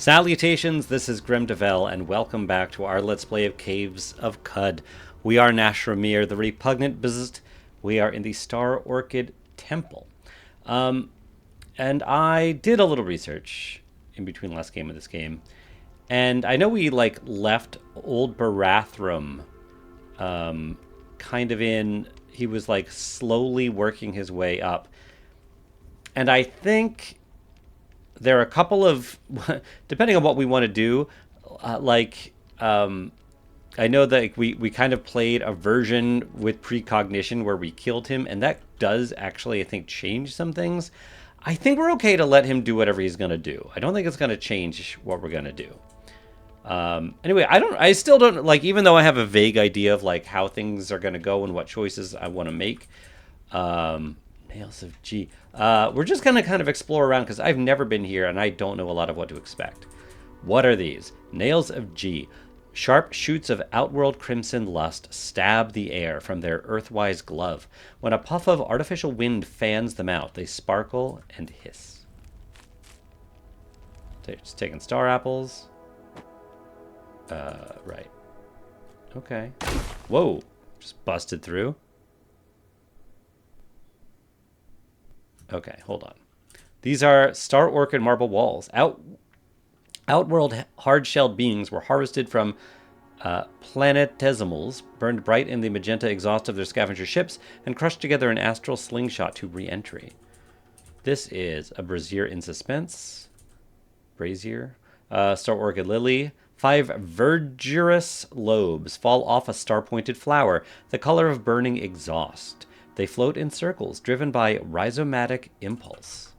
Salutations, this is Grimdevel, and welcome back to our Let's Play of Caves of Qud. We are Nashramir, the repugnant beast. We are in the Star Orchid Temple. And I did a little research in between last game and this game. And I know we, left Old Barathrum, kind of in... He was, slowly working his way up. And I think... there are a couple of, depending on what we want to do, I know that we kind of played a version with precognition where we killed him, and that does actually, I think, change some things. I think we're okay to let him do whatever he's going to do. I don't think it's going to change what we're going to do. Anyway, I still don't, even though I have a vague idea of, how things are going to go and what choices I want to make, Nails of G. We're just going to kind of explore around because I've never been here and I don't know a lot of what to expect. What are these? Nails of G. Sharp shoots of outworld crimson lust stab the air from their earthwise glove. When a puff of artificial wind fans them out, they sparkle and hiss. Just taking star apples. Right. Okay. Whoa. Just busted through. Okay, hold on. These are Star Orchid marble walls. Outworld hard-shelled beings were harvested from planetesimals, burned bright in the magenta exhaust of their scavenger ships, and crushed together in astral slingshot to re-entry. This is a brazier in suspense. Brazier. Star Orchid lily. 5 verdurous lobes fall off a star-pointed flower, the color of burning exhaust. They float in circles, driven by rhizomatic impulse.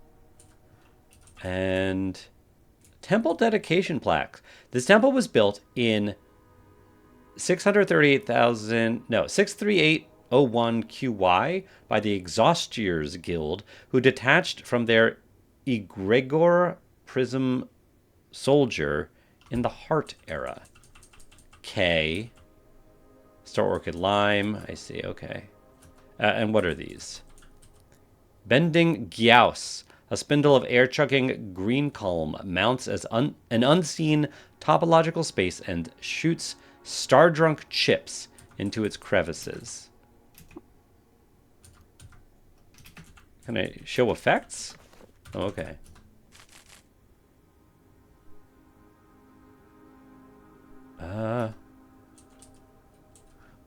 And temple dedication plaque. This temple was built in 63801 QY by the Exhaustiers Guild, who detached from their egregor prism soldier in the Heart era. K. Star Orchid lime. I see, okay. And what are these? Bending Gyaos. A spindle of air-chugging green culm mounts as an unseen topological space and shoots star-drunk chips into its crevices. Can I show effects? Oh, okay.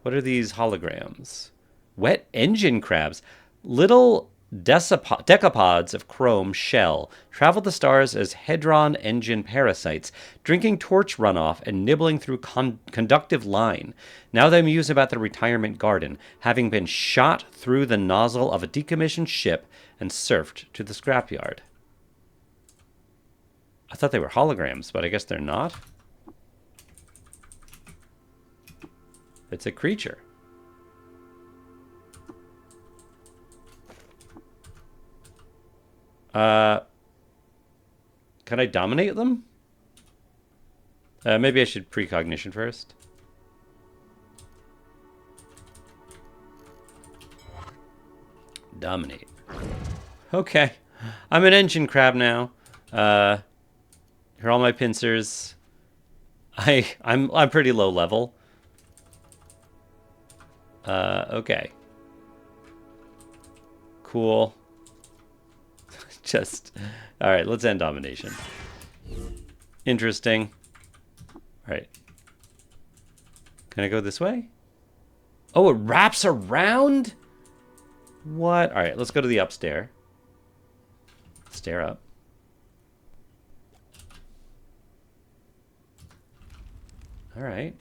What are these holograms? Wet engine crabs. Little decapods of chrome shell travel the stars as Hedron engine parasites, drinking torch runoff and nibbling through conductive line. Now they muse about the retirement garden, having been shot through the nozzle of a decommissioned ship and surfed to the scrapyard. I thought they were holograms, but I guess they're not. It's a creature. Can I dominate them? Maybe I should precognition first. Dominate. Okay. I'm an engine crab now. Here are all my pincers. I'm pretty low level. Okay. Cool. All right, let's end domination. Interesting. All right. Can I go this way? Oh, it wraps around? What? All right, let's go to the upstairs. Stair up. All right.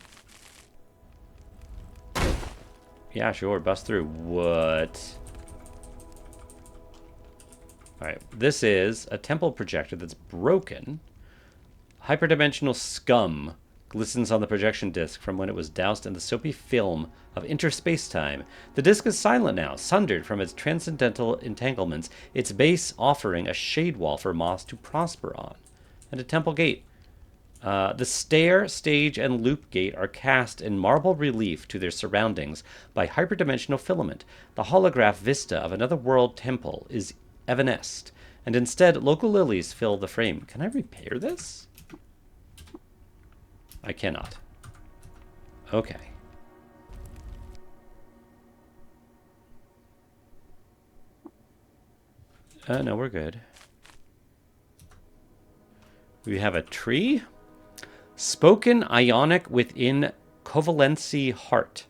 Yeah, sure, bust through. What? Alright, this is a temple projector that's broken. Hyperdimensional scum glistens on the projection disc from when it was doused in the soapy film of interspace-time. The disc is silent now, sundered from its transcendental entanglements, its base offering a shade wall for moss to prosper on. And a temple gate. The stair, stage, and loop gate are cast in marble relief to their surroundings by hyperdimensional filament. The holograph vista of another world temple is evanesced, and instead local lilies fill the frame. Can I repair this? I cannot. Okay. No, we're good. We have a tree. Spoken ionic within covalency heart.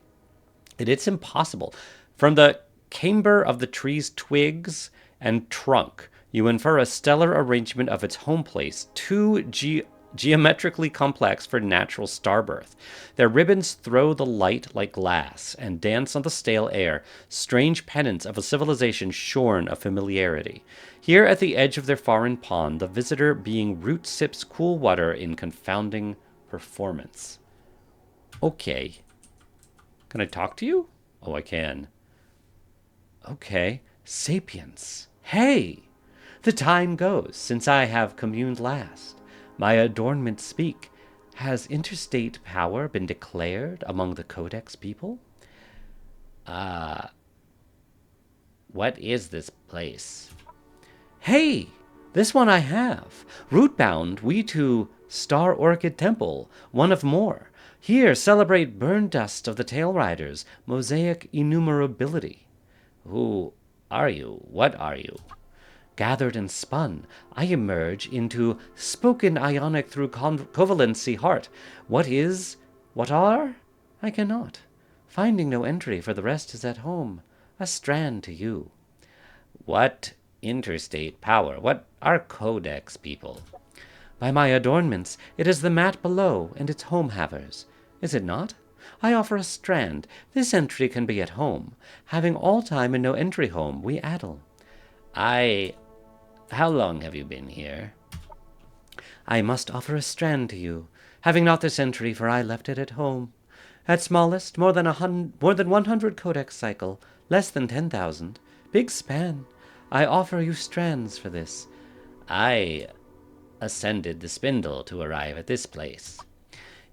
It's impossible. From the camber of the tree's twigs and trunk, you infer a stellar arrangement of its home place, geometrically complex for natural starbirth. Their ribbons throw the light like glass and dance on the stale air, strange pennants of a civilization shorn of familiarity. Here at the edge of their foreign pond, the visitor being root sips cool water in confounding performance. Okay. Can I talk to you? Oh, I can. Okay. Sapiens. Hey! The time goes since I have communed last. My adornments speak. Has interstate power been declared among the Codex people? What is this place? Hey! This one I have. Rootbound, we to Star Orchid Temple, one of more. Here celebrate burn dust of the Tail Riders, mosaic innumerability. Who are you? What are you? Gathered and spun, I emerge into spoken ionic through covalency heart. What is? What are? I cannot. Finding no entry, for the rest is at home. A strand to you. What interstate power? What are codex people? By my adornments, it is the mat below and its home havers. Is it not? I offer a strand. This entry can be at home. Having all time and no entry home, we addle. How long have you been here? I must offer a strand to you, having not this entry, for I left it at home. At smallest, more than 100 codex cycle, less than 10,000. Big span. I offer you strands for this. I ascended the spindle to arrive at this place.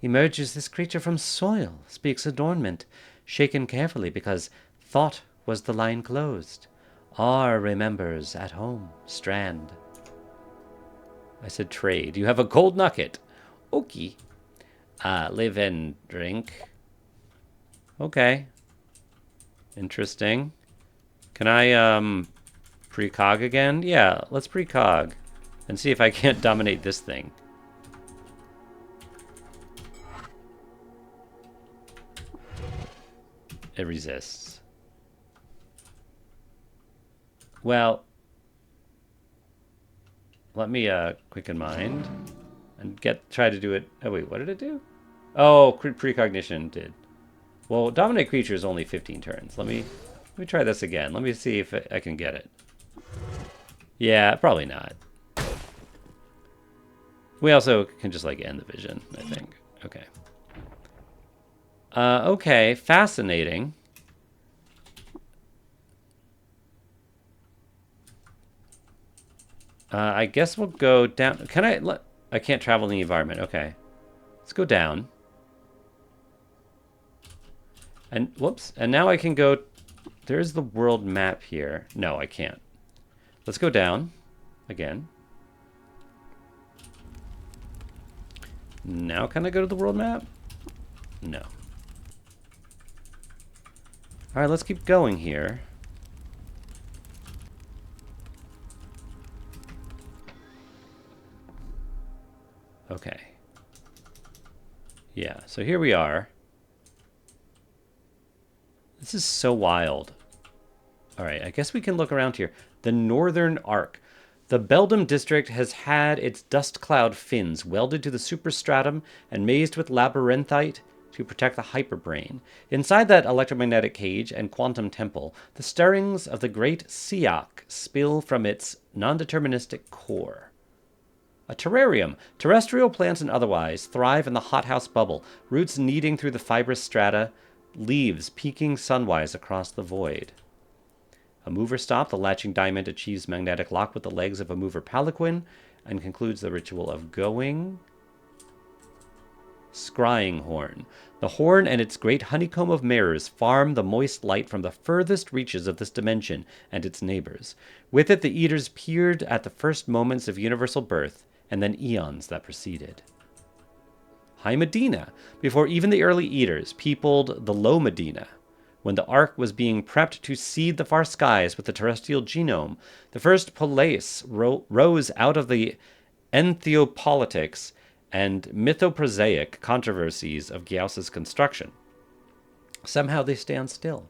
Emerges this creature from soil, speaks adornment, shaken carefully because thought was the line closed. R remembers at home, strand. I said trade. You have a gold nugget. Okay. Live and drink. Okay. Interesting. Can I, precog again? Yeah, let's precog. And see if I can't dominate this thing. It resists. Well, let me quicken mind and try to do it. Oh wait, what did it do? Oh, precognition did. Well, dominate creature is only 15 turns. Let me try this again. Let me see if I can get it. Yeah, probably not. We also can just like end the vision, I think. Okay. Okay, fascinating. I guess we'll go down. Can I can't travel in the environment. Okay. Let's go down. And whoops. And now I can go. There's the world map here. No, I can't. Let's go down again. Now can I go to the world map? No. All right, let's keep going here. Okay. Yeah, so here we are. This is so wild. All right, I guess we can look around here. The Northern Arc. The Beldam district has had its dust cloud fins welded to the superstratum and mazed with labyrinthite to protect the hyperbrain. Inside that electromagnetic cage and quantum temple, the stirrings of the great Siak spill from its non-deterministic core. A terrarium. Terrestrial plants and otherwise thrive in the hothouse bubble, roots kneading through the fibrous strata, leaves peeking sunwise across the void. A mover stop. The latching diamond achieves magnetic lock with the legs of a mover palanquin and concludes the ritual of going. Scrying horn. The horn and its great honeycomb of mirrors farm the moist light from the furthest reaches of this dimension and its neighbors. With it, the eaters peered at the first moments of universal birth and then eons that preceded. High Medina, before even the early Eaters peopled the Low Medina. When the Ark was being prepped to seed the far skies with the terrestrial genome, the first polis rose out of the entheopolitics and mythoprosaic controversies of Gauss's construction. Somehow they stand still.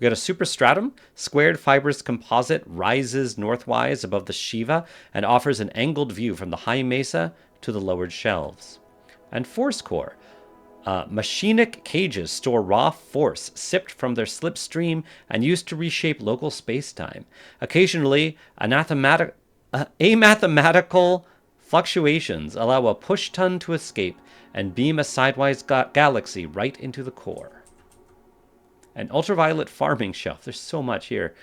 We got a superstratum. Squared fibrous composite rises northwise above the Sheva and offers an angled view from the high mesa to the lowered shelves. And force core. Machinic cages store raw force sipped from their slipstream and used to reshape local space-time. Occasionally, amathematical fluctuations allow a push-ton to escape and beam a sidewise galaxy right into the core. An ultraviolet farming shelf. There's so much here.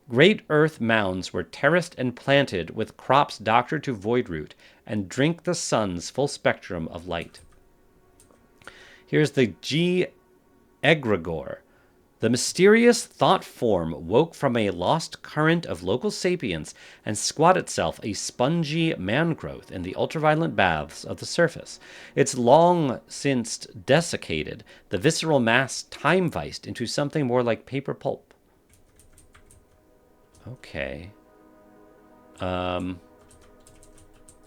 Great earth mounds were terraced and planted with crops doctored to void root and drink the sun's full spectrum of light. Here's the G. egregore. The mysterious thought form woke from a lost current of local sapience and squat itself a spongy man-growth in the ultraviolet baths of the surface. Its long since desiccated, the visceral mass time-viced into something more like paper pulp. Okay. And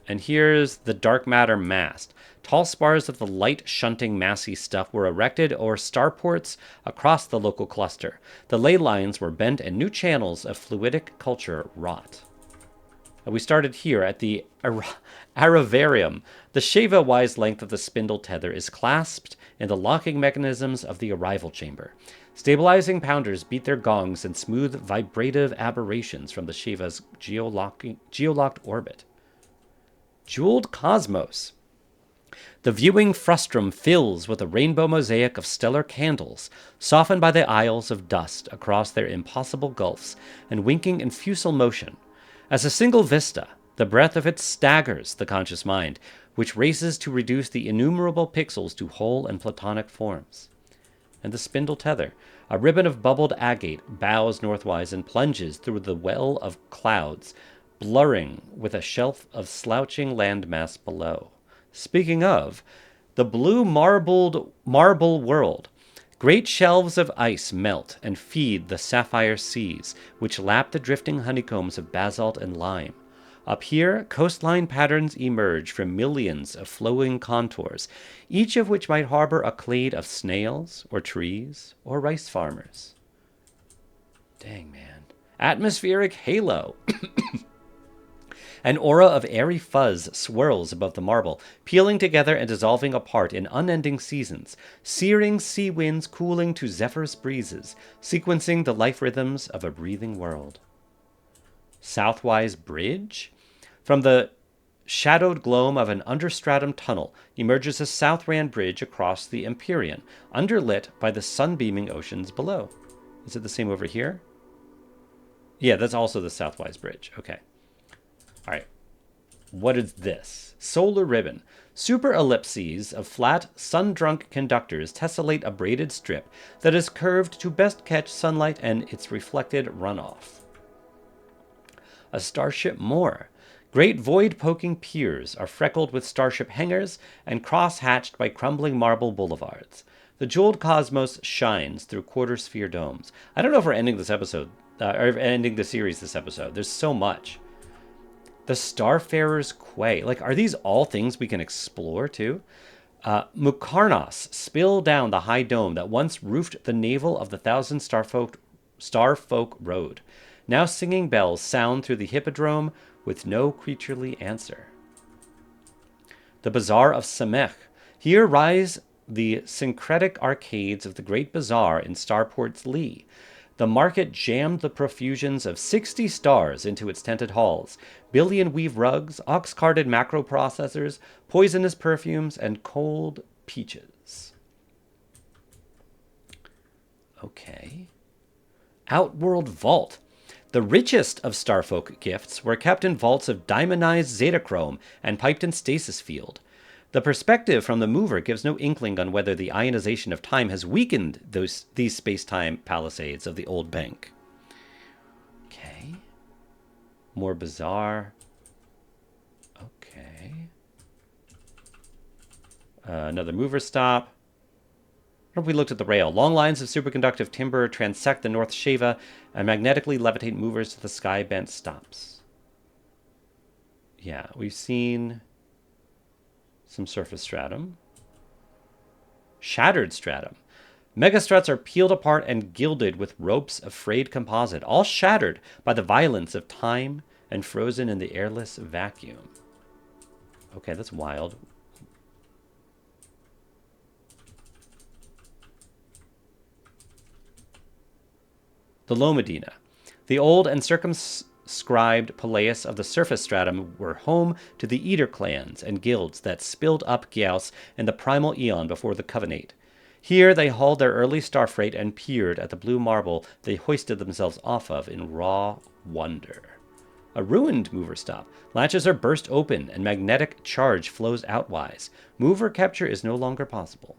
here's the dark matter mast. Tall spars of the light-shunting massy stuff were erected or starports across the local cluster. The ley lines were bent and new channels of fluidic culture wrought. We started here at the Aravarium. The Sheva-wise length of the spindle tether is clasped in the locking mechanisms of the arrival chamber. Stabilizing pounders beat their gongs in smooth vibrative aberrations from the Sheva's geolocked orbit. Jeweled cosmos. The viewing frustrum fills with a rainbow mosaic of stellar candles, softened by the aisles of dust across their impossible gulfs and winking in fusel motion. As a single vista, the breadth of it staggers the conscious mind, which races to reduce the innumerable pixels to whole and platonic forms. And the spindle tether. A ribbon of bubbled agate bows northwise and plunges through the well of clouds, blurring with a shelf of slouching landmass below. Speaking of, the blue marble world. Great shelves of ice melt and feed the sapphire seas, which lap the drifting honeycombs of basalt and lime. Up here, coastline patterns emerge from millions of flowing contours, each of which might harbor a clade of snails, or trees, or rice farmers. Dang, man. Atmospheric halo. An aura of airy fuzz swirls above the marble, peeling together and dissolving apart in unending seasons, searing sea winds cooling to zephyrous breezes, sequencing the life rhythms of a breathing world. Southwise Bridge? From the shadowed gloam of an understratum tunnel emerges a Southran bridge across the Empyrean, underlit by the sunbeaming oceans below. Is it the same over here? Yeah, that's also the Southwise Bridge. Okay. All right, what is this? Solar ribbon. Super ellipses of flat, sun-drunk conductors tessellate a braided strip that is curved to best catch sunlight and its reflected runoff. A starship more. Great void-poking piers are freckled with starship hangars and cross-hatched by crumbling marble boulevards. The jeweled cosmos shines through quarter-sphere domes. I don't know if we're ending this episode, or ending the series this episode. There's so much. The Starfarer's Quay. Like, are these all things we can explore, too? Mukarnos spill down the high dome that once roofed the navel of the Thousand Starfolk Road. Now singing bells sound through the hippodrome with no creaturely answer. The Bazaar of Samech. Here rise the syncretic arcades of the Great Bazaar in Starport's lee. The market jammed the profusions of 60 stars into its tented halls, billion-weave rugs, ox-carted macroprocessors, poisonous perfumes, and cold peaches. Okay. Outworld Vault. The richest of Starfolk gifts were kept in vaults of diamondized Zetachrome and piped in stasis field. The perspective from the mover gives no inkling on whether the ionization of time has weakened these space-time palisades of the old bank. Okay. More bizarre. Okay. Another mover stop. What if we looked at the rail? Long lines of superconductive timber transect the North Sheva and magnetically levitate movers to the sky-bent stops. Yeah, we've seen some surface stratum. Shattered stratum. Megastruts are peeled apart and gilded with ropes of frayed composite, all shattered by the violence of time and frozen in the airless vacuum. Okay, that's wild. The Lomedina. The old and circumscribed palaeus of the surface stratum were home to the Eater clans and guilds that spilled up Gyaos in the primal eon before the Covenant. Here they hauled their early star freight and peered at the blue marble they hoisted themselves off of in raw wonder. A ruined mover stop. Latches are burst open and magnetic charge flows outwise. Mover capture is no longer possible.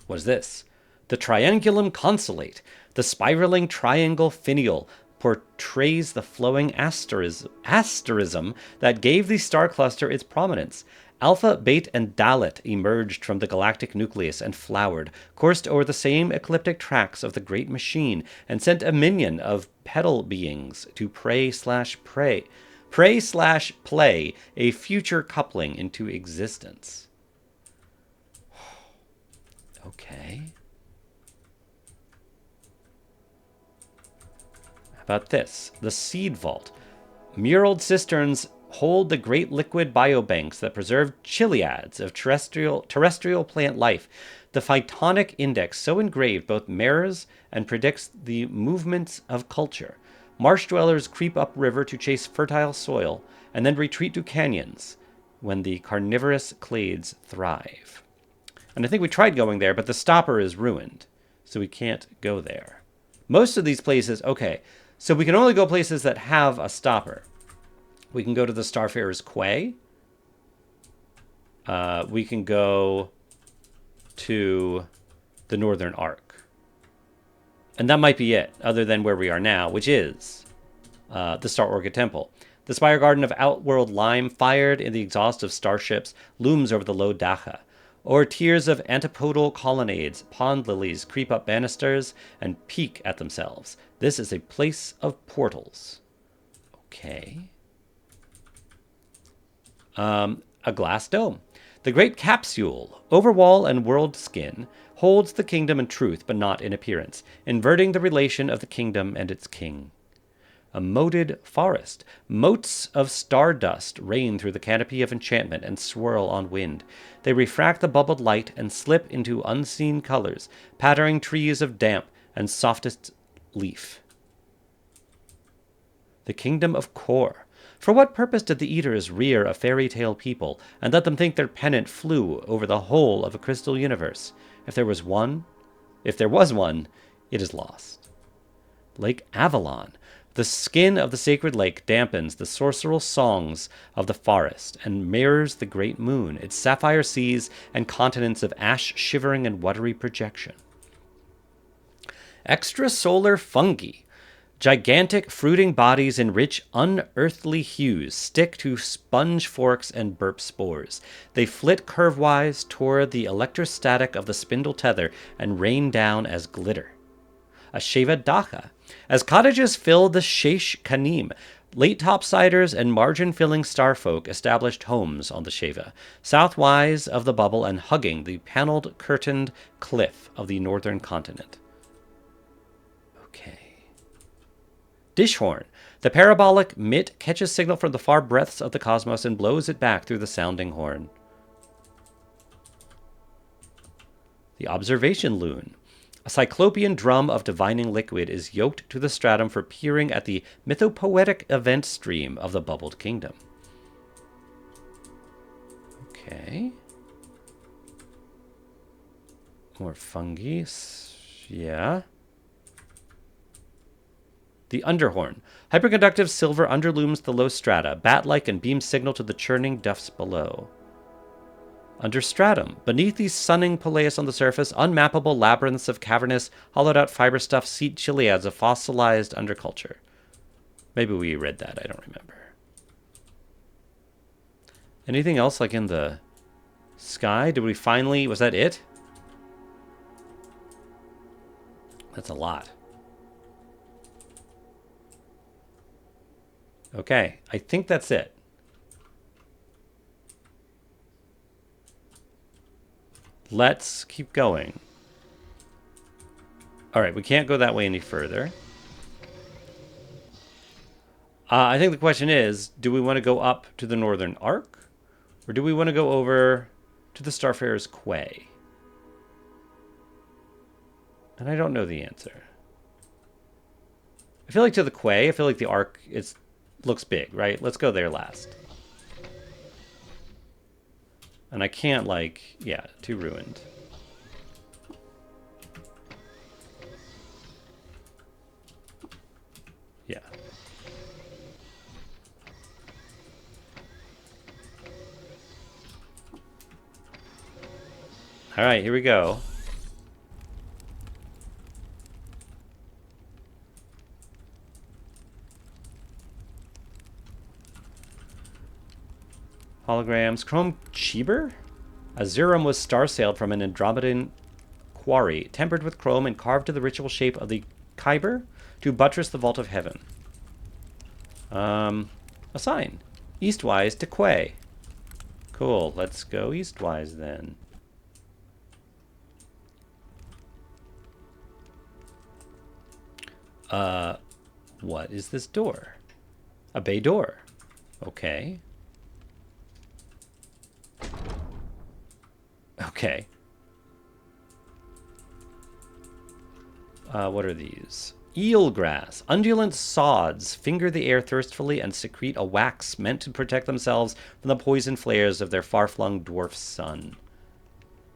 What is this? The triangulum consolate. The spiraling triangle finial portrays the flowing asterism that gave the star cluster its prominence. Alpha, Beta, and Dalet emerged from the galactic nucleus and flowered, coursed over the same ecliptic tracks of the great machine, and sent a minion of pedal beings to pray/play a future coupling into existence. Okay. How about this? The Seed Vault. Muraled cisterns hold the great liquid biobanks that preserve chiliads of terrestrial plant life. The phytonic index so engraved both mirrors and predicts the movements of culture. Marsh dwellers creep upriver to chase fertile soil and then retreat to canyons when the carnivorous clades thrive. And I think we tried going there, but the stopper is ruined, so we can't go there. Most of these places, okay, so we can only go places that have a stopper. We can go to the Starfarer's Quay. We can go to the Northern Arc. And that might be it, other than where we are now, which is the Star Orchid Temple. The Spire Garden of Outworld Lime, fired in the exhaust of starships, looms over the low Dacha. Or tiers of antipodal colonnades, pond lilies creep up banisters and peek at themselves. This is a place of portals. Okay. A glass dome. The great capsule, overwall and world skin, holds the kingdom in truth, but not in appearance, inverting the relation of the kingdom and its king. A moated forest. Motes of stardust rain through the canopy of enchantment and swirl on wind. They refract the bubbled light and slip into unseen colors, patterning trees of damp and softest leaf. The kingdom of Kor. For what purpose did the Eaters rear a fairy tale people and let them think their pennant flew over the whole of a crystal universe? If there was one, it is lost. Lake Avalon. The skin of the sacred lake dampens the sorcerer's songs of the forest and mirrors the great moon, its sapphire seas and continents of ash shivering and watery projection. Extrasolar fungi. Gigantic fruiting bodies in rich, unearthly hues stick to sponge forks and burp spores. They flit curve-wise toward the electrostatic of the spindle tether and rain down as glitter. A Sheva Dacha. As cottages fill the Sheish Kanim, late topsiders and margin-filling starfolk established homes on the Sheva, southwise of the bubble and hugging the paneled, curtained cliff of the northern continent. Okay. Dishhorn. The parabolic mitt catches signal from the far breadths of the cosmos and blows it back through the sounding horn. The observation loon. A cyclopean drum of divining liquid is yoked to the stratum for peering at the mythopoetic event stream of the bubbled kingdom. Okay. More fungi. Yeah. The underhorn. Hyperconductive silver underlooms the low strata, bat-like and beams signal to the churning depths below. Understratum. Beneath the sunning palaeus on the surface, unmappable labyrinths of cavernous, hollowed-out fiber-stuffed seat chiliads of fossilized underculture. Maybe we read that, I don't remember. Anything else like in the sky? Did we finally... Was that it? That's a lot. Okay, I think that's it. Let's keep going. All right, we can't go that way any further. I think the question is, do we want to go up to the Northern Arc? Or do we want to go over to the Starfarer's Quay? And I don't know the answer. I feel like to the Quay, I feel like the Arc looks big, right? Let's go there last. And I can't, like... Yeah, too ruined. Yeah. All right, here we go. Holograms. Chrome Cheeber? Azurum was star-sailed from an Andromedan quarry, tempered with chrome and carved to the ritual shape of the Kyber to buttress the vault of heaven. A sign. Eastwise to Quay. Cool, let's go eastwise then. What is this door? A bay door. Okay. Okay. What are these? Eelgrass. Undulant sods finger the air thirstfully and secrete a wax meant to protect themselves from the poison flares of their far-flung dwarf sun.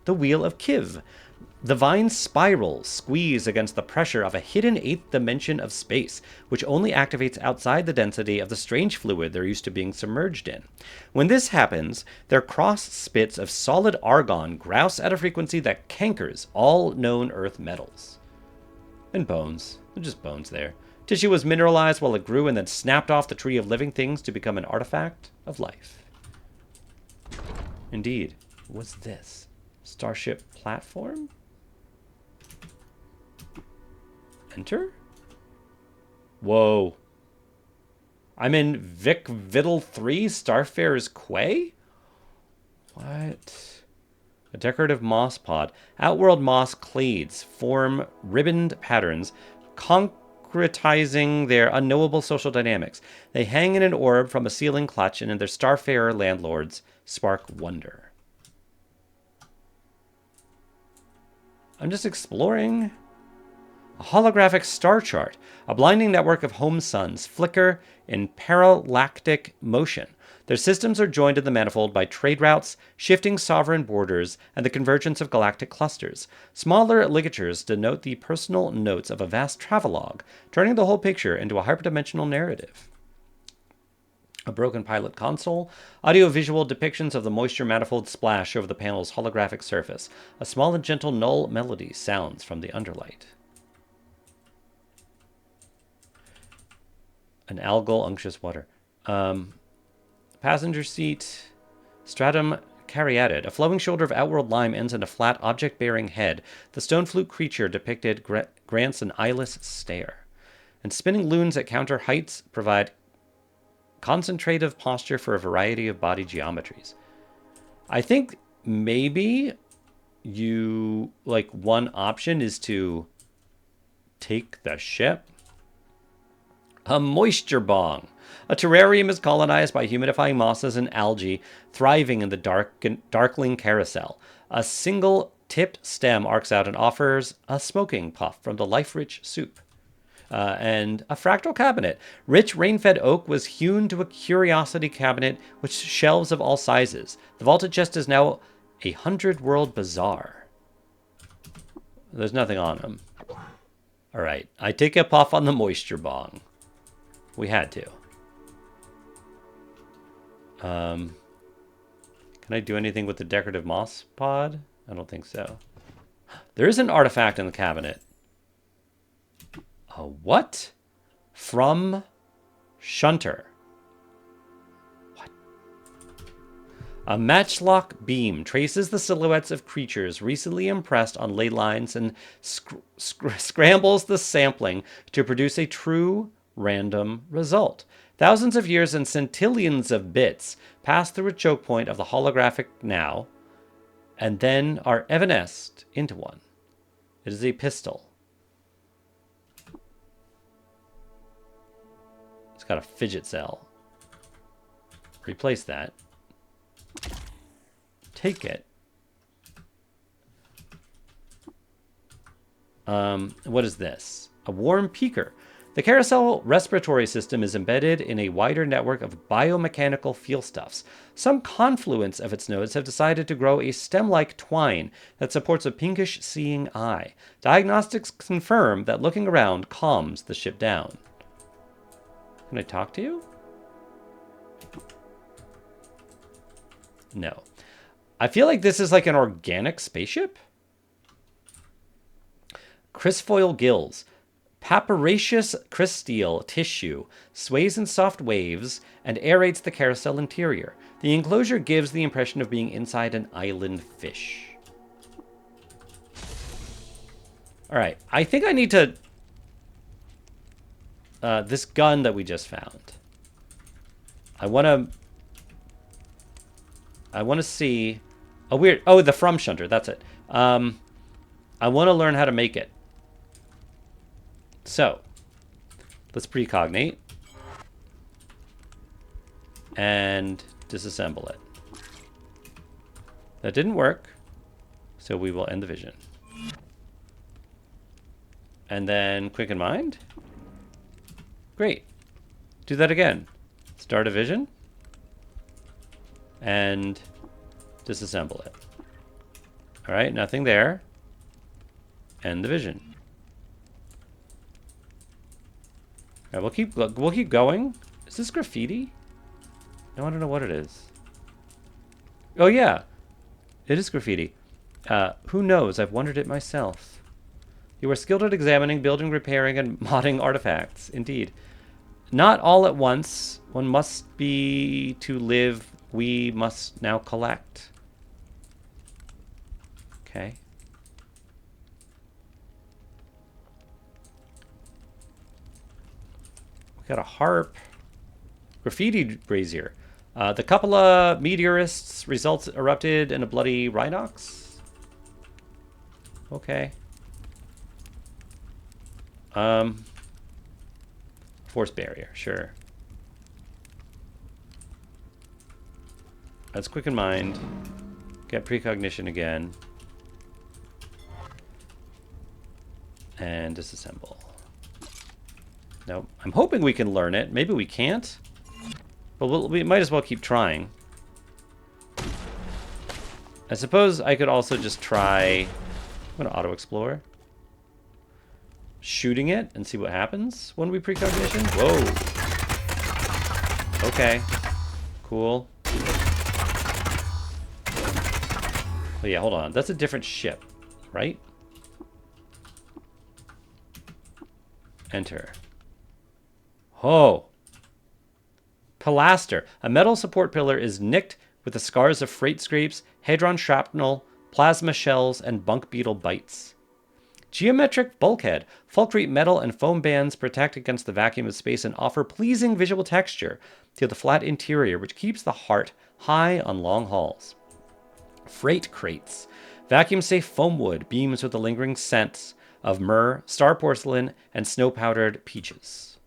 The Wheel of Kiv. The vines spiral, squeeze against the pressure of a hidden eighth dimension of space, which only activates outside the density of the strange fluid they're used to being submerged in. When this happens, their cross spits of solid argon grouse at a frequency that cankers all known Earth metals. And bones. They're just bones there. Tissue was mineralized while it grew and then snapped off the tree of living things to become an artifact of life. Indeed. What's this? Starship platform? Enter? Whoa. I'm in Vic Viddle 3 Starfarer's Quay? What? A decorative moss pod. Outworld moss clades form ribboned patterns, concretizing their unknowable social dynamics. They hang in an orb from a ceiling clutch, and in their Starfarer landlords spark wonder. I'm just exploring. A holographic star chart. A blinding network of home suns flicker in parallactic motion. Their systems are joined in the manifold by trade routes, shifting sovereign borders, and the convergence of galactic clusters. Smaller ligatures denote the personal notes of a vast travelogue, turning the whole picture into a hyperdimensional narrative. A broken pilot console, audio-visual depictions of the moisture manifold splash over the panel's holographic surface. A small and gentle null melody sounds from the underlight. An algal unctuous water. Passenger seat. Stratum caryatid. A flowing shoulder of outworld lime ends in a flat object-bearing head. The stone flute creature depicted grants an eyeless stare. And spinning loons at counter heights provide concentrative posture for a variety of body geometries. I think maybe one option is to take the ship. A moisture bong. A terrarium is colonized by humidifying mosses and algae, thriving in the darkling carousel. A single tipped stem arcs out and offers a smoking puff from the life-rich soup. And a fractal cabinet. Rich rain-fed oak was hewn to a curiosity cabinet with shelves of all sizes. The vaulted chest is now a 100-world bazaar. There's nothing on them. All right, I take a puff on the moisture bong. We had to. Can I do anything with the decorative moss pod? I don't think so. There is an artifact in the cabinet. A what? From Shunter. What? A matchlock beam traces the silhouettes of creatures recently impressed on ley lines and scrambles the sampling to produce a true random result. Thousands of years and centillions of bits pass through a choke point of the holographic now, and then are evanesced into one. It is a pistol. It's got a fidget cell. Replace that. Take it. What is this? A warm peaker. The carousel respiratory system is embedded in a wider network of biomechanical feelstuffs. Some confluence of its nodes have decided to grow a stem-like twine that supports a pinkish seeing eye. Diagnostics confirm that looking around calms the ship down. Can I talk to you? No. I feel like this is like an organic spaceship. Crisfoil gills. Papyraceous crystale tissue sways in soft waves and aerates the carousel interior. The enclosure gives the impression of being inside an island fish. All right, I think I need to... this gun that we just found. I want to see... a weird... Oh, the From Shunter, that's it. I want to learn how to make it. So, let's precognate and disassemble it. That didn't work, so we will end the vision. And then quicken mind. Great. Do that again. Start a vision and disassemble it. All right, nothing there. End the vision. All right, we'll keep going. Is this graffiti? No, I don't know what it is. Oh yeah, it is graffiti. Who knows? I've wondered it myself. You are skilled at examining, building, repairing, and modding artifacts. Indeed. Not all at once. One must be to live. We must now collect. Okay. Got a harp. Graffiti brazier. The Cupola meteorists results erupted in a bloody Rhinox. Okay. Force barrier, sure. Let's quicken mind. Get precognition again. And disassemble. Nope. I'm hoping we can learn it. Maybe we can't. But we might as well keep trying. I suppose I could also just try... I'm going to auto-explore. Shooting it and see what happens when we precognition. Whoa. Okay. Cool. Oh yeah, hold on. That's a different ship, right? Enter. Oh. Pilaster. A metal support pillar is nicked with the scars of freight scrapes, hadron shrapnel, plasma shells, and bunk beetle bites. Geometric bulkhead. Fulcrete metal and foam bands protect against the vacuum of space and offer pleasing visual texture to the flat interior, which keeps the heart high on long hauls. Freight crates. Vacuum-safe foam wood beams with the lingering scents of myrrh, star porcelain, and snow-powdered peaches.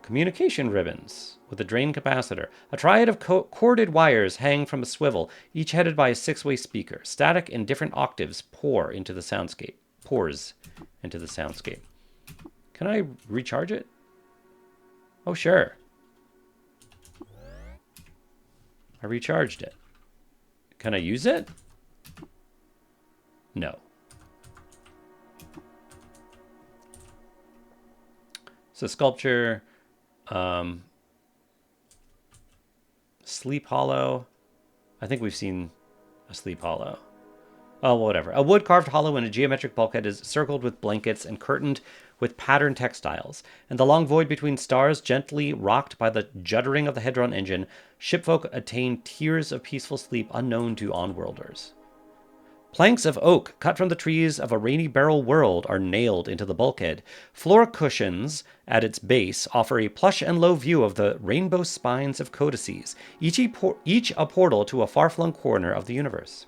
Communication ribbons with a drain capacitor. A triad of corded wires hang from a swivel, each headed by a 6-way speaker. Static in different octaves pours into the soundscape. Can I recharge it? Oh, sure. I recharged it. Can I use it? No. So sculpture, Sleep Hollow. I think we've seen a Sleep Hollow. Oh, whatever. A wood-carved hollow in a geometric bulkhead is circled with blankets and curtained with patterned textiles, and the long void between stars, gently rocked by the juddering of the Hedron engine, shipfolk attain tears of peaceful sleep unknown to onworlders. Planks of oak cut from the trees of a rainy barrel world are nailed into the bulkhead. Floor cushions at its base offer a plush and low view of the rainbow spines of codices, each a portal to a far-flung corner of the universe.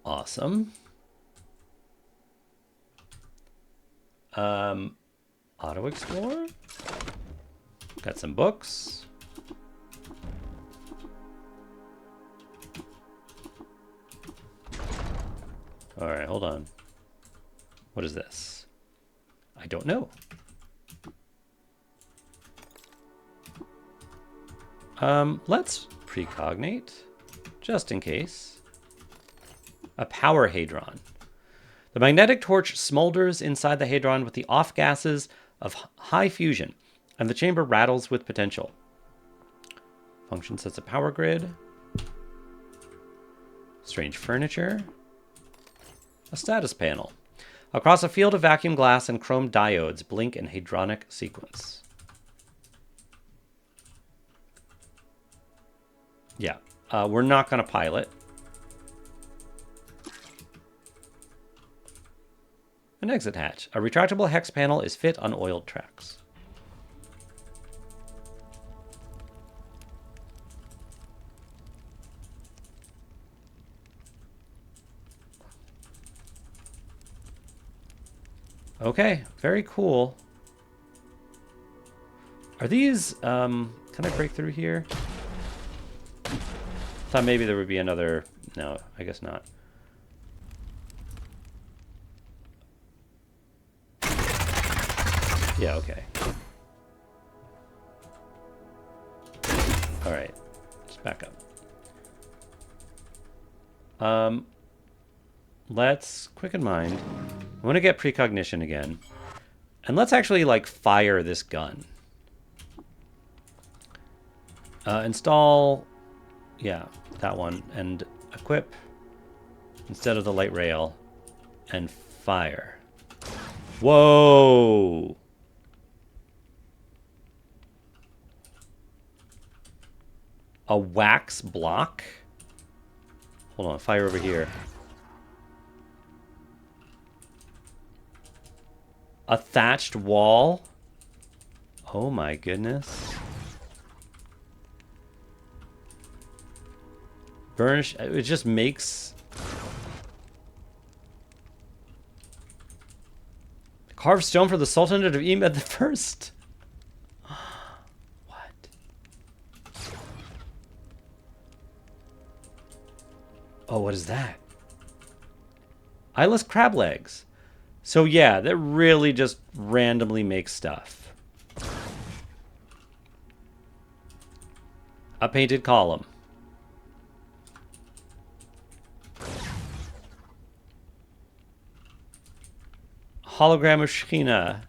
Awesome. Auto explore. Got some books. All right, hold on. What is this? I don't know. Let's precognate, just in case. A power hadron. The magnetic torch smolders inside the hadron with the off gases of high fusion, and the chamber rattles with potential. Function sets a power grid. Strange furniture. A status panel. Across a field of vacuum glass and chrome diodes blink in hadronic sequence. Yeah, we're not going to pilot. An exit hatch. A retractable hex panel is fit on oiled tracks. Okay, very cool. Are these, can I break through here? Thought maybe there would be another, no, I guess not. Yeah, okay. All right, let's back up. Let's quicken mind. I want to get precognition again. And let's actually, like, fire this gun. Install, yeah, that one. And equip instead of the light rail. And fire. Whoa! A wax block? Hold on, fire over here. A thatched wall? Oh my goodness. Burnish, it just makes... Carved stone for the Sultanate of Emed the First. What? Oh, what is that? Eyeless crab legs. So yeah, that really just randomly makes stuff. A painted column. Hologram of Shekhinah.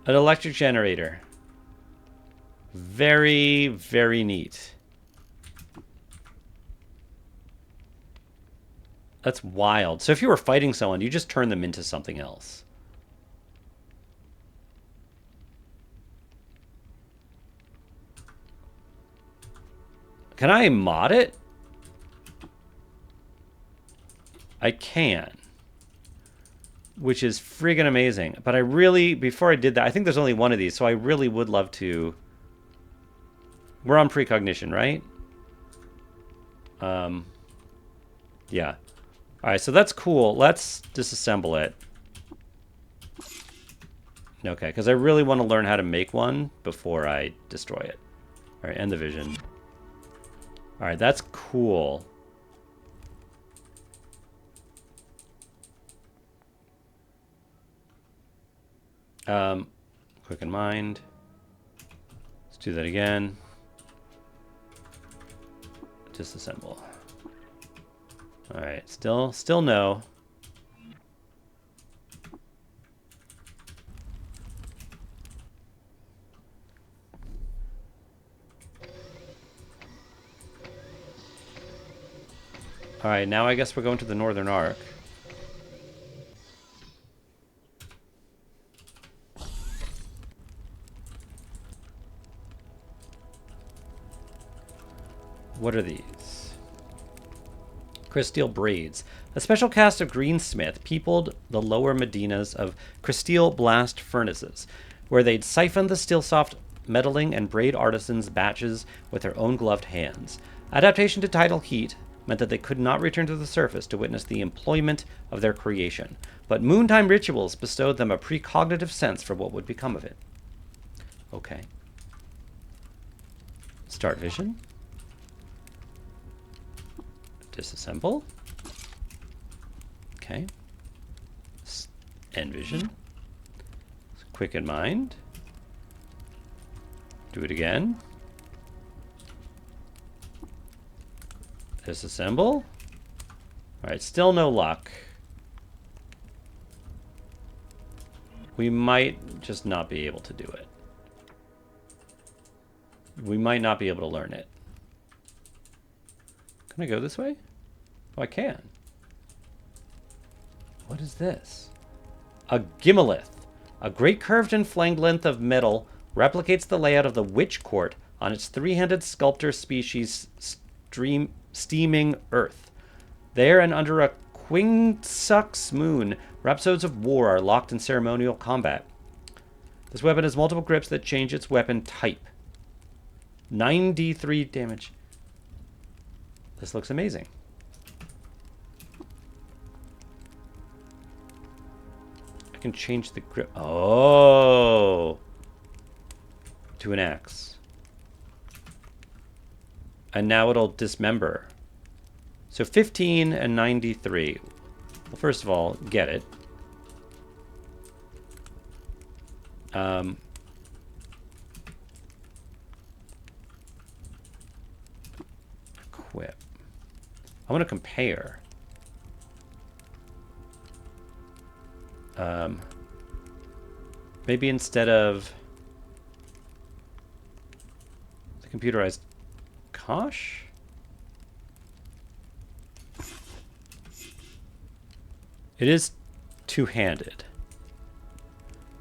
An electric generator. Very, very neat. That's wild. So if you were fighting someone, you just turn them into something else. Can I mod it? I can. Which is friggin' amazing. But I really, before I did that, I think there's only one of these, so I really would love to... We're on precognition, right? Yeah. Alright, so that's cool. Let's disassemble it. Okay, because I really want to learn how to make one before I destroy it. Alright, end the vision. Alright, that's cool. Quicken mind. Let's do that again. Disassemble. All right, still no. Alright, now I guess we're going to the Northern Arc. What are these? Crysteel Braids. A special caste of greensmith peopled the lower medinas of Crysteel blast furnaces, where they'd siphon the Stillsoft meddling and braid artisans' batches with their own gloved hands. Adaptation to tidal heat meant that they could not return to the surface to witness the employment of their creation, but moontime rituals bestowed them a precognitive sense for what would become of it. Okay. Start vision. Disassemble. Okay. End vision. Quicken mind. Do it again. Disassemble. Alright, still no luck. We might just not be able to do it. We might not be able to learn it. Can I go this way? Oh, I can. What is this? A Gimmelith. A great curved and flanged length of metal replicates the layout of the Witch Court on its three-handed sculptor species steaming earth. There and under a Quingsux moon, rhapsodes of war are locked in ceremonial combat. This weapon has multiple grips that change its weapon type. 9d3 damage. This looks amazing. I can change the grip. Oh! To an axe. And now it'll dismember. So 15 and 93. Well, first of all, get it. Equip. I want to compare. Maybe instead of the computerized Kosh? It is two-handed.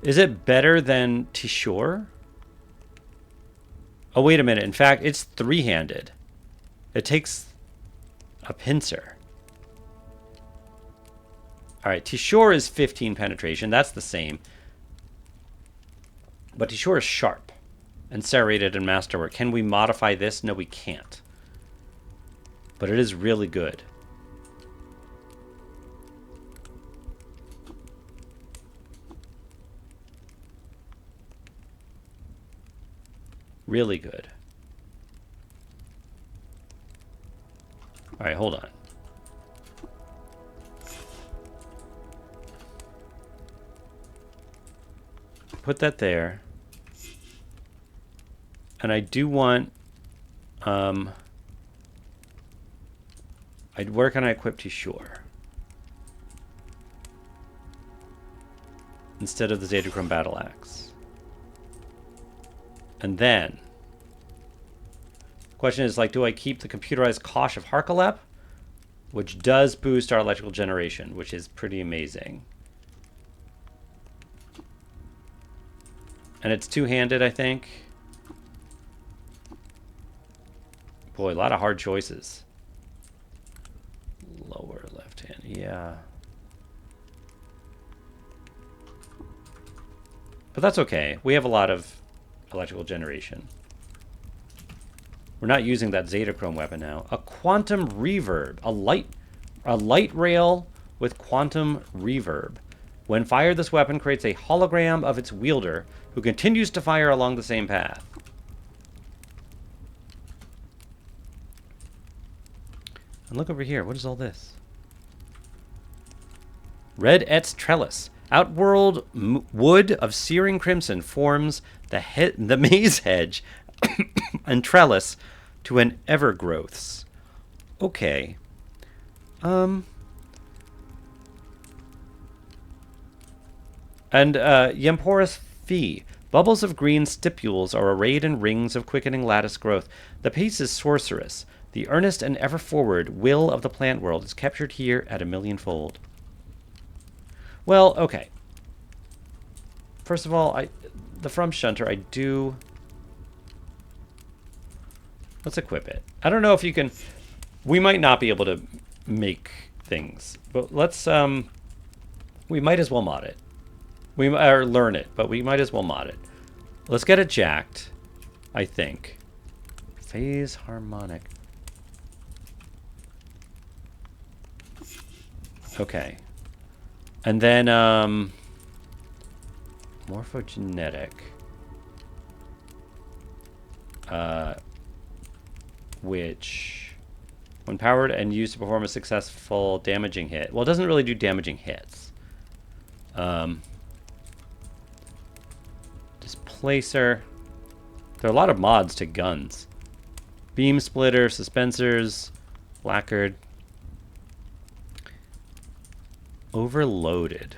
Is it better than Tishore? Oh, wait a minute. In fact, it's three-handed. It takes a pincer. Alright, Tishore is 15 penetration. That's the same. But Tishore is sharp and serrated and masterwork. Can we modify this? No, we can't. But it is really good. Really good. Alright, hold on. Put that there. And I do want... where can I equip Tishore? Instead of the Zetachrome Battle Axe. And then... question is, like, do I keep the computerized Kosh of Harkalep? Which does boost our electrical generation, which is pretty amazing. And it's two-handed, I think. Boy, a lot of hard choices. Lower left hand, yeah. But that's okay. We have a lot of electrical generation. We're not using that Zetachrome weapon now. A quantum reverb. A light rail with quantum reverb. When fired, this weapon creates a hologram of its wielder, who continues to fire along the same path. And look over here. What is all this? Red Etz Trellis. Outworld wood of searing crimson forms the maze hedge and trellis to an evergrowths. Okay. And Yemporus Fee. Bubbles of green stipules are arrayed in rings of quickening lattice growth. The piece is sorceress. The earnest and ever-forward will of the plant world is captured here at a millionfold. Well, okay. First of all, the From Shunter, I do... Let's equip it. I don't know if you can... We might not be able to make things, but let's... We might as well mod it. Or learn it, but we might as well mod it. Let's get it jacked, I think. Phase harmonic. Okay. And then, morphogenetic. Which, when powered and used to perform a successful damaging hit. Well, it doesn't really do damaging hits. Displacer. There are a lot of mods to guns. Beam splitter, suspensors, lacquered. Overloaded.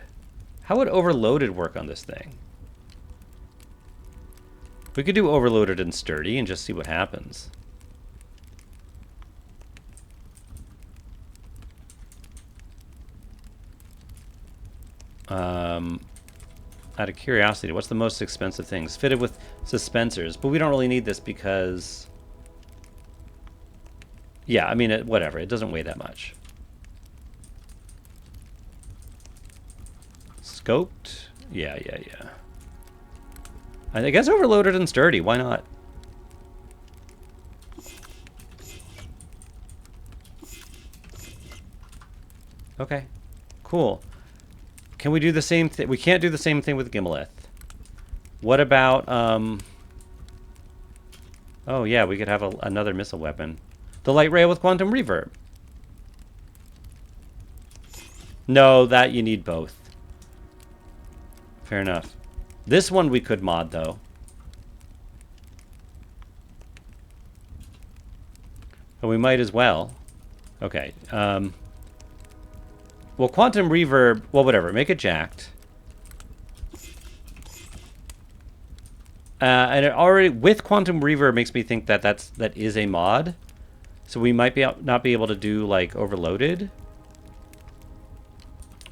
How would overloaded work on this thing? We could do overloaded and sturdy and just see what happens. Out of curiosity, what's the most expensive things? Fitted with suspensors, but we don't really need this because... Yeah, I mean, whatever. It doesn't weigh that much. Scoped? Yeah. I guess overloaded and sturdy. Why not? Okay. Cool. Can we do the same thing? We can't do the same thing with Gimmeleth. What about, Oh, yeah, we could have another missile weapon. The light rail with quantum reverb. No, that you need both. Fair enough. This one we could mod, though. But we might as well. Okay. Well, quantum reverb... Well, whatever. Make it jacked. And it already... With quantum reverb makes me think that that is a mod. So we might not be able to do, like, overloaded.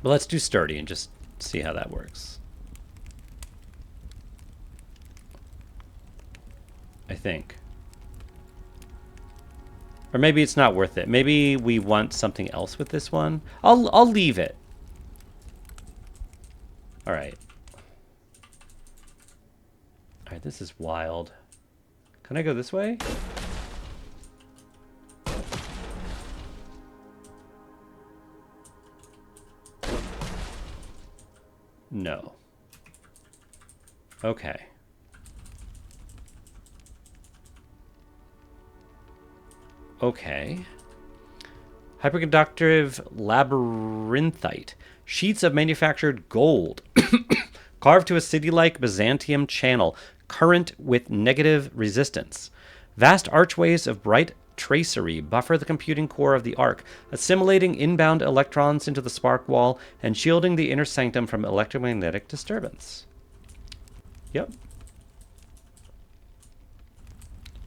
But let's do sturdy and just see how that works. I think. Or maybe it's not worth it. Maybe we want something else with this one. I'll leave it. All right. All right, this is wild. Can I go this way? No. Okay. Okay. Hyperconductive labyrinthite. Sheets of manufactured gold. Carved to a city-like Byzantium channel. Current with negative resistance. Vast archways of bright tracery buffer the computing core of the arc, assimilating inbound electrons into the spark wall and shielding the inner sanctum from electromagnetic disturbance. Yep.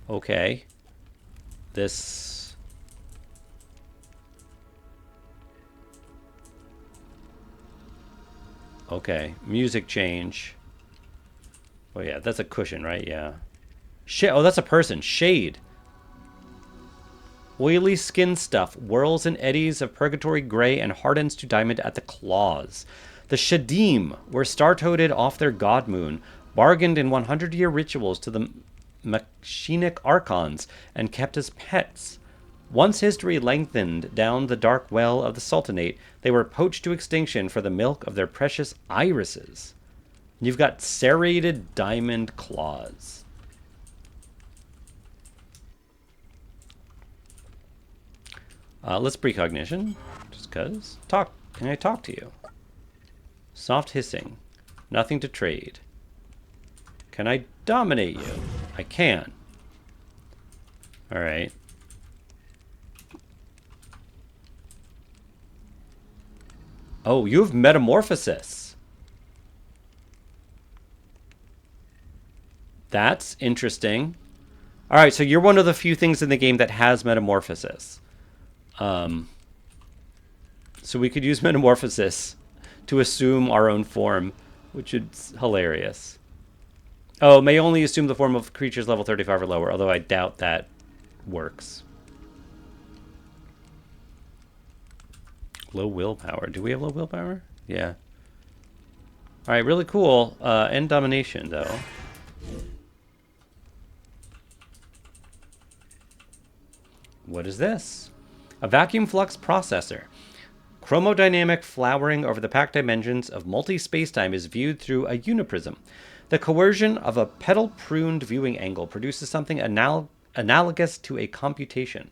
Okay. This... Okay. Music change. Oh yeah, that's a cushion, right? Yeah. Oh, that's a person. Shade. Oily skin stuff whirls in eddies of purgatory gray and hardens to diamond at the claws. The Shadim were star-toted off their god moon, bargained in 100-year rituals to the machinic archons, and kept as pets. Once history lengthened down the dark well of the Sultanate, they were poached to extinction for the milk of their precious irises. You've got serrated diamond claws. Let's precognition, just cause. Can I talk to you? Soft hissing. Nothing to trade. Can I dominate you? I can. Alright. Oh, you have metamorphosis. That's interesting. All right, so you're one of the few things in the game that has metamorphosis. Um, so we could use metamorphosis to assume our own form, which is hilarious. Oh, may only assume the form of creatures level 35 or lower, although I doubt that works. Low willpower. Do we have low willpower? Yeah. All right, really cool. End domination, though. What is this? A vacuum flux processor. Chromodynamic flowering over the packed dimensions of multi-spacetime is viewed through a uniprism. The coercion of a petal-pruned viewing angle produces something analogous to a computation.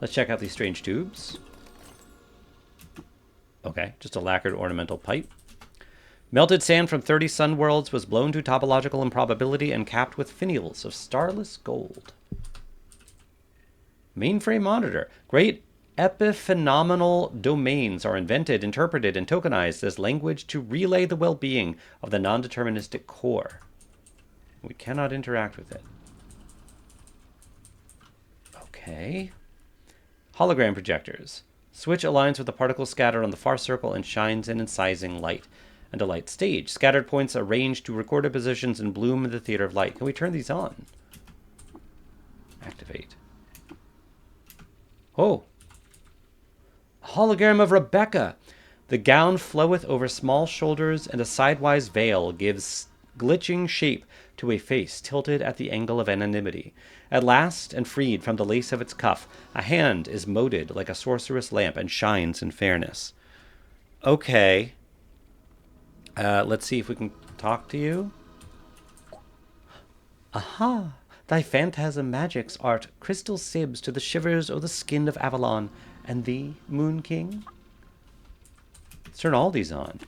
Let's check out these strange tubes. Okay, just a lacquered ornamental pipe. Melted sand from 30 sun worlds was blown to topological improbability and capped with finials of starless gold. Mainframe monitor. Great epiphenomenal domains are invented, interpreted, and tokenized as language to relay the well-being of the non-deterministic core. We cannot interact with it. Okay. Hologram projectors. Switch aligns with the particles scattered on the far circle and shines an incising light. And a light stage. Scattered points arranged to recorded positions and bloom in the theater of light. Can we turn these on? Activate. Oh. Hologram of Rebecca. The gown floweth over small shoulders, and a sidewise veil gives glitching shape to a face tilted at the angle of anonymity. At last, and freed from the lace of its cuff, a hand is moted like a sorceress lamp and shines in fairness. Okay. Let's see if we can talk to you. Aha! Thy phantasm magics art crystal sibs to the shivers o' the skin of Avalon. And thee, Moon King? Let's turn all these on.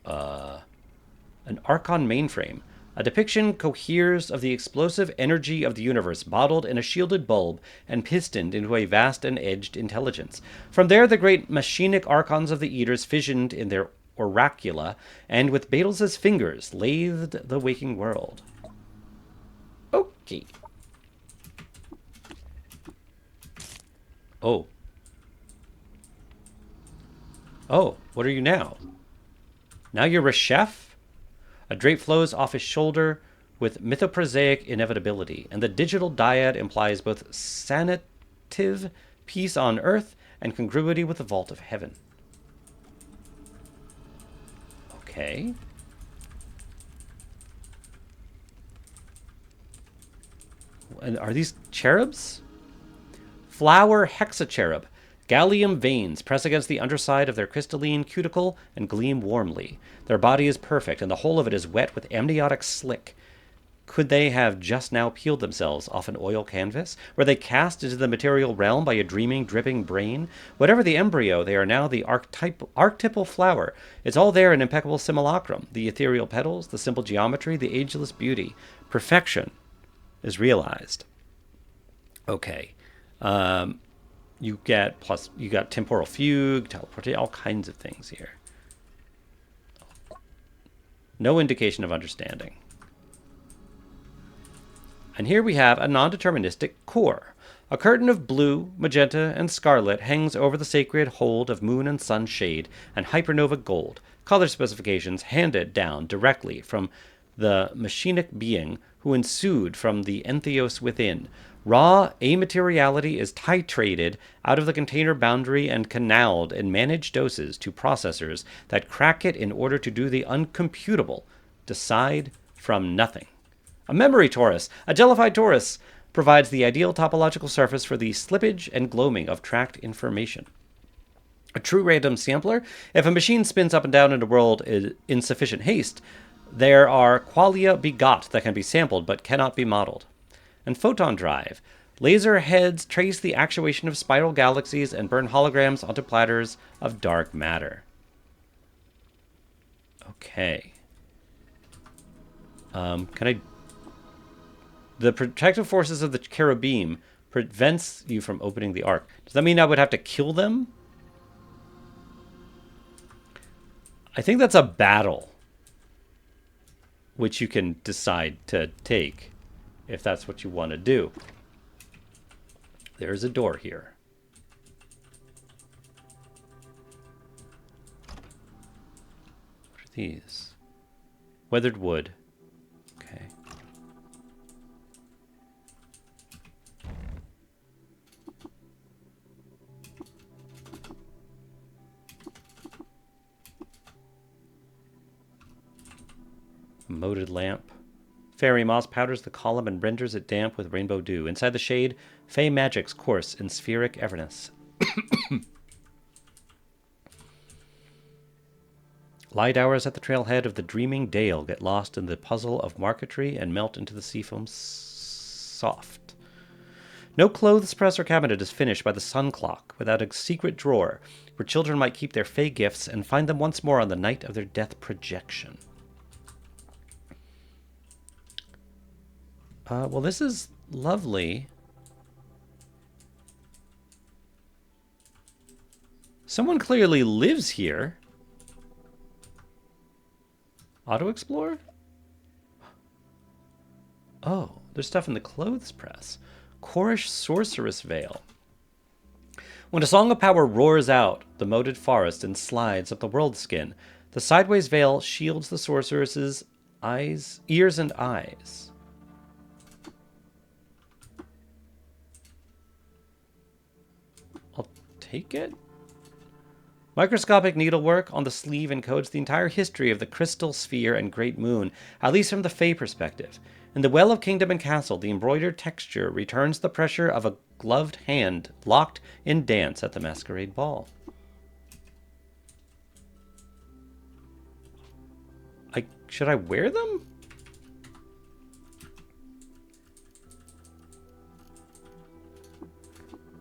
An Archon mainframe. A depiction coheres of the explosive energy of the universe, bottled in a shielded bulb and pistoned into a vast and edged intelligence. From there, the great machinic archons of the Eaters fissioned in their oracula, and with Beetles' fingers lathed the waking world. Okay. Oh. Oh, what are you now? Now you're a chef? A drape flows off his shoulder with mythoprosaic inevitability, and the digital dyad implies both sanative peace on earth and congruity with the vault of heaven. Okay. And are these cherubs? Flower hexacherub. Gallium veins press against the underside of their crystalline cuticle and gleam warmly. Their body is perfect, and the whole of it is wet with amniotic slick. Could they have just now peeled themselves off an oil canvas? Were they cast into the material realm by a dreaming, dripping brain? Whatever the embryo, they are now the archetypal flower. It's all there in impeccable simulacrum. The ethereal petals, the simple geometry, the ageless beauty. Perfection is realized. Okay. You got temporal fugue, teleportation, all kinds of things here. No indication of understanding. And here we have a non-deterministic core. A curtain of blue, magenta, and scarlet hangs over the sacred hold of moon and sun shade and hypernova gold, color specifications handed down directly from the machinic being who ensued from the entheos within. Raw amateriality is titrated out of the container boundary and canaled in managed doses to processors that crack it in order to do the uncomputable, decide from nothing. A memory torus, a jellified torus, provides the ideal topological surface for the slippage and gloaming of tracked information. A true random sampler, if a machine spins up and down in a world in sufficient haste, there are qualia begot that can be sampled but cannot be modeled. And photon drive. Laser heads trace the actuation of spiral galaxies and burn holograms onto platters of dark matter. Okay. The protective forces of the cherubim prevents you from opening the ark. Does that mean I would have to kill them? I think that's a battle. which you can decide to take if that's what you want to do. There's a door here. What are these? Weathered wood. Okay. Moated lamp. Fairy moss powders the column and renders it damp with rainbow dew. Inside the shade, fey magics course in spheric everness. Light hours at the trailhead of the dreaming dale get lost in the puzzle of marquetry and melt into the seafoam soft. No clothes press or cabinet is finished by the sun clock without a secret drawer where children might keep their fey gifts and find them once more on the night of their death projection. Well, this is lovely. Someone clearly lives here. Auto-explore? Oh, there's stuff in the clothes press. Chorish sorceress veil. When a song of power roars out the moated forest and slides up the world skin, the sideways veil shields the sorceress's ears and eyes. I'll take it. Microscopic needlework on the sleeve encodes the entire history of the crystal sphere and great moon, at least from the Fey perspective. In the well of kingdom and castle, the embroidered texture returns the pressure of a gloved hand locked in dance at the masquerade ball. Should I wear them?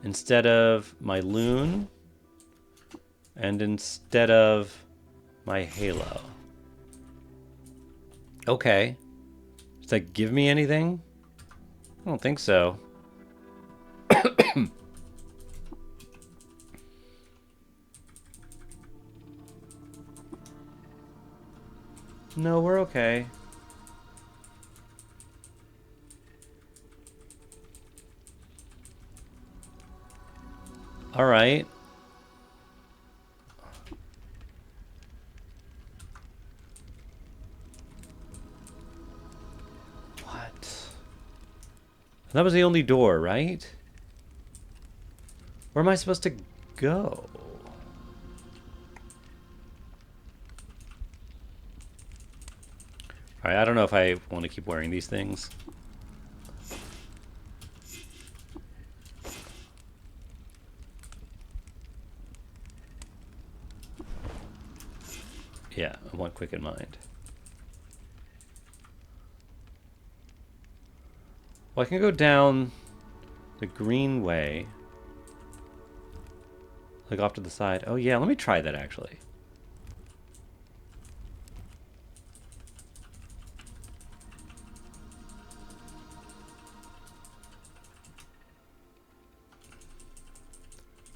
Instead of my loon, and instead of my halo. Okay. Does that give me anything? I don't think so. No, we're okay. All right. What? That was the only door, right? Where am I supposed to go? All right, I don't know if I want to keep wearing these things. Yeah, I want quick in mind. Well, I can go down the green way. Like off to the side. Oh yeah, let me try that actually.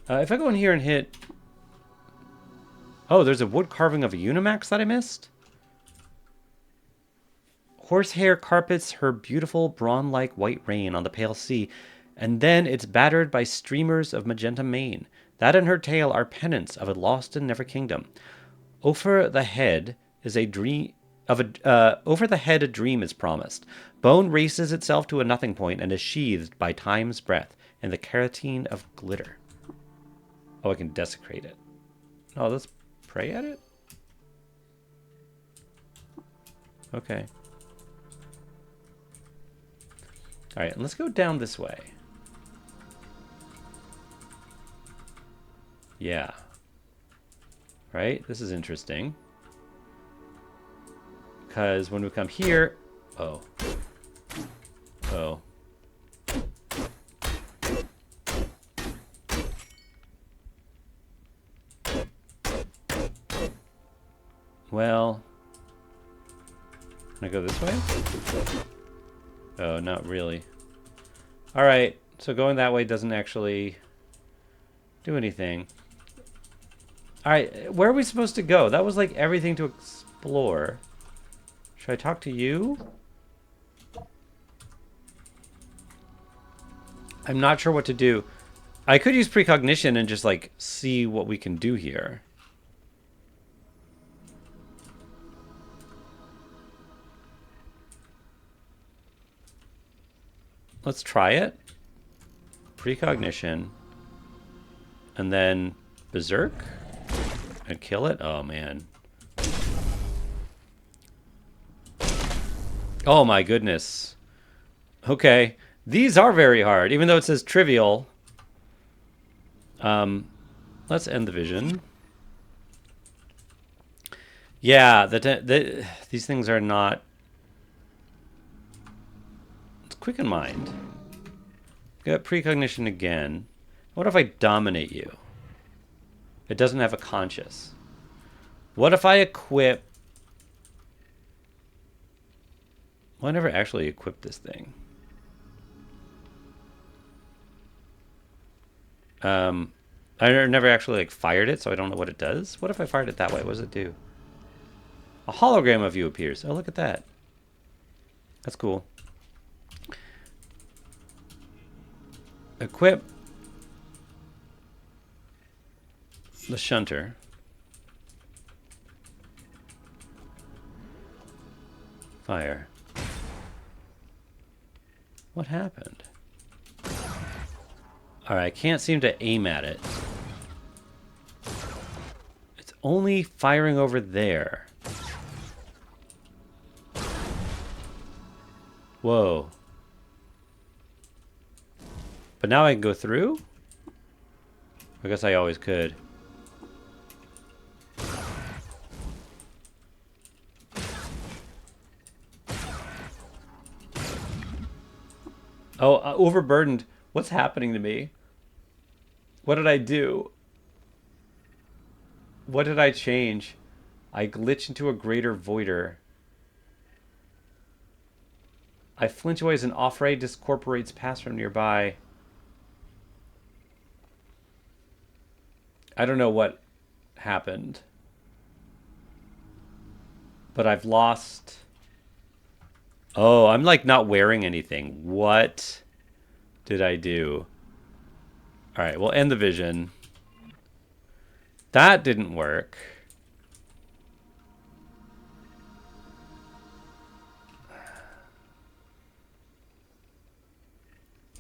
If I go in here and hit... Oh, there's a wood carving of a Unimax that I missed? Horsehair carpets her beautiful brawn-like white rain on the pale sea, and then it's battered by streamers of magenta mane. That and her tail are pennants of a lost and never kingdom. Over the head is a dream over the head a dream is promised. Bone races itself to a nothing point and is sheathed by time's breath in the carotene of glitter. Oh, I can desecrate it. Oh, let's pray at it? Okay. Alright, let's go down this way. Yeah. Right? This is interesting. Because when we come here... Oh. Oh. Well... Can I go this way? Oh, not really. Alright, so going that way doesn't actually do anything. Alright, where are we supposed to go? That was like everything to explore. Should I talk to you? I'm not sure what to do. I could use precognition and just like see what we can do here. Let's try it. Precognition. And then berserk. And kill it. Oh, man. Oh, my goodness. Okay. These are very hard, even though it says trivial. Let's end the vision. Yeah, these things are not... Let's quicken mind. Got precognition again. What if I dominate you? It doesn't have a conscious. What if I equip... Well, I never actually equipped this thing. I never actually like fired it, so I don't know what it does. What if I fired it that way? What does it do? A hologram of you appears. Oh, look at that. That's cool. Equip the shunter. Fire. What happened? Alright, I can't seem to aim at it. It's only firing over there. Whoa. But now I can go through? I guess I always could. Oh, overburdened. What's happening to me? What did I do? What did I change? I glitch into a greater voider. I flinch away as an off-ray discorporates past from nearby. I don't know what happened. But I've lost... Oh, I'm like not wearing anything. What did I do? Alright, we'll end the vision. That didn't work.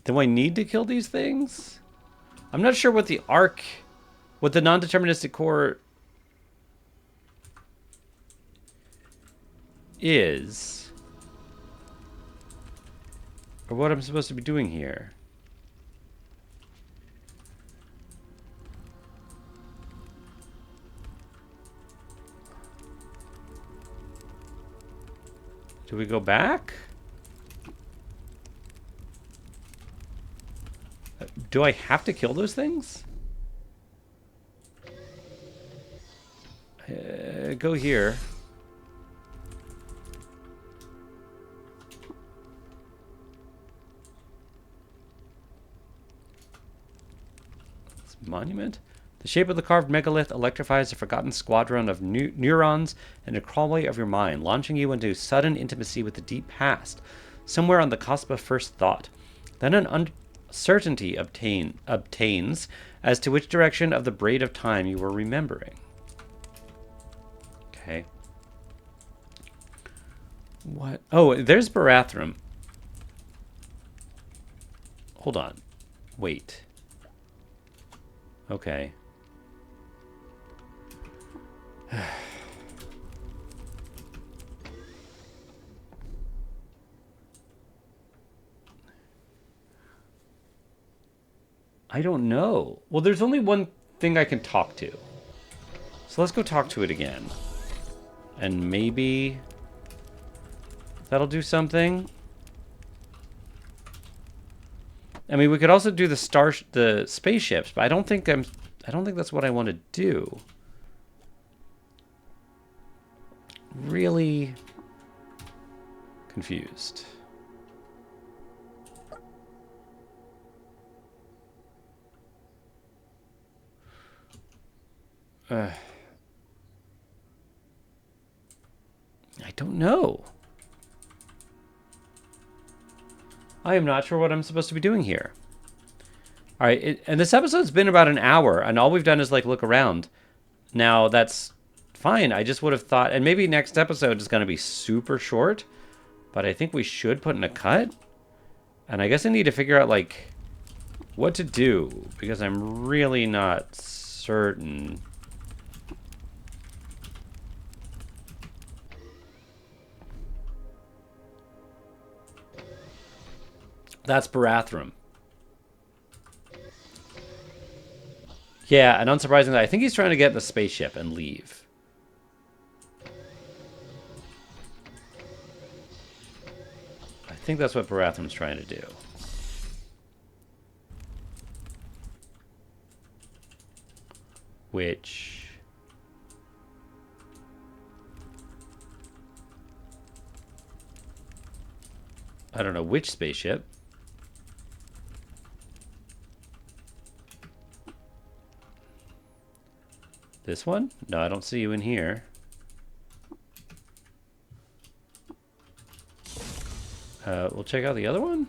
Do I need to kill these things? I'm not sure what the arc... What the non-deterministic core... is. Or what I'm supposed to be doing here. Do we go back? Do I have to kill those things? Go here. Monument? The shape of the carved megalith electrifies a forgotten squadron of neurons and a crawlway of your mind, launching you into sudden intimacy with the deep past, somewhere on the cusp of first thought. Then an uncertainty obtains as to which direction of the braid of time you were remembering. Okay. What? Oh, there's Barathrum. Hold on. Wait. Okay. I don't know. Well, there's only one thing I can talk to. So let's go talk to it again. And maybe that'll do something. I mean, we could also do the spaceships, but I don't think that's what I want to do. Really confused. I don't know. I am not sure what I'm supposed to be doing here. All right, and this episode's been about an hour, and all we've done is like look around. Now that's fine. I just would have thought, and maybe next episode is going to be super short, but I think we should put in a cut. And I guess I need to figure out like what to do because I'm really not certain. That's Barathrum. Yeah, and unsurprisingly, I think he's trying to get in the spaceship and leave. I think that's what Barathram's trying to do. Which... I don't know which spaceship. This one? No, I don't see you in here. We'll check out the other one.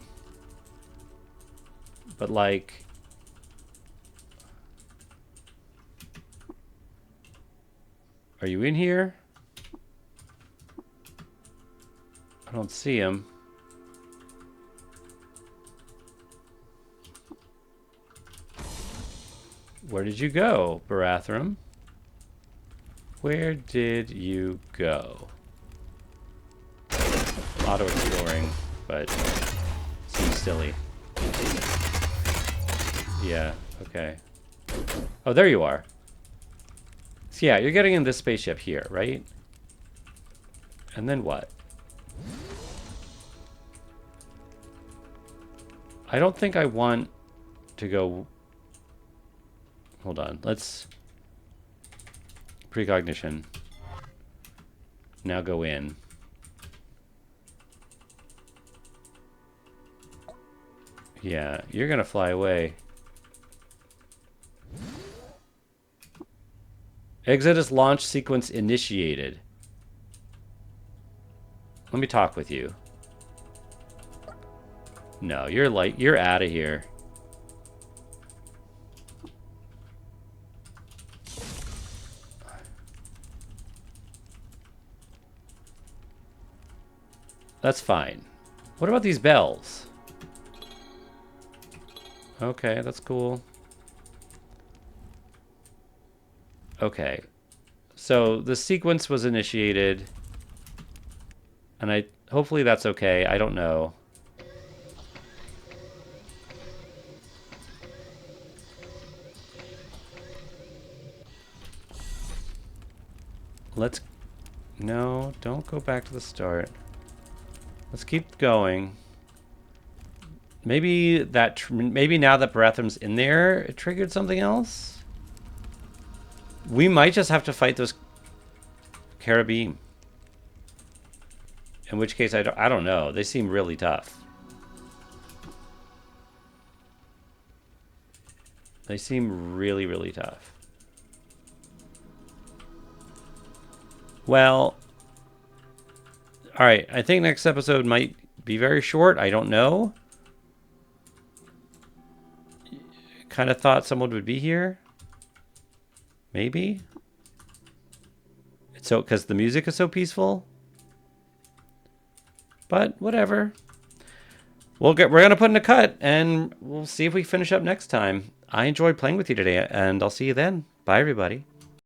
But like... Are you in here? I don't see him. Where did you go, Barathrum? Where did you go? Auto-exploring, but seems silly. Yeah, okay. Oh, there you are. So yeah, you're getting in this spaceship here, right? And then what? I don't think I want to go... Hold on, let's... Precognition. Now go in. Yeah, you're gonna fly away. Exodus launch sequence initiated. Let me talk with you. No, you're out of here. That's fine. What about these bells? Okay, that's cool. Okay. So the sequence was initiated. And hopefully that's okay. I don't know. No, don't go back to the start. Let's keep going. Maybe now that Barathram's in there, it triggered something else? We might just have to fight those Carabim. In which case, I don't know. They seem really tough. They seem really, really tough. Well, all right. I think next episode might be very short. I don't know. Kind of thought someone would be here. Maybe. It's so because the music is so peaceful. But whatever. We're gonna put in a cut, and we'll see if we finish up next time. I enjoyed playing with you today, and I'll see you then. Bye, everybody.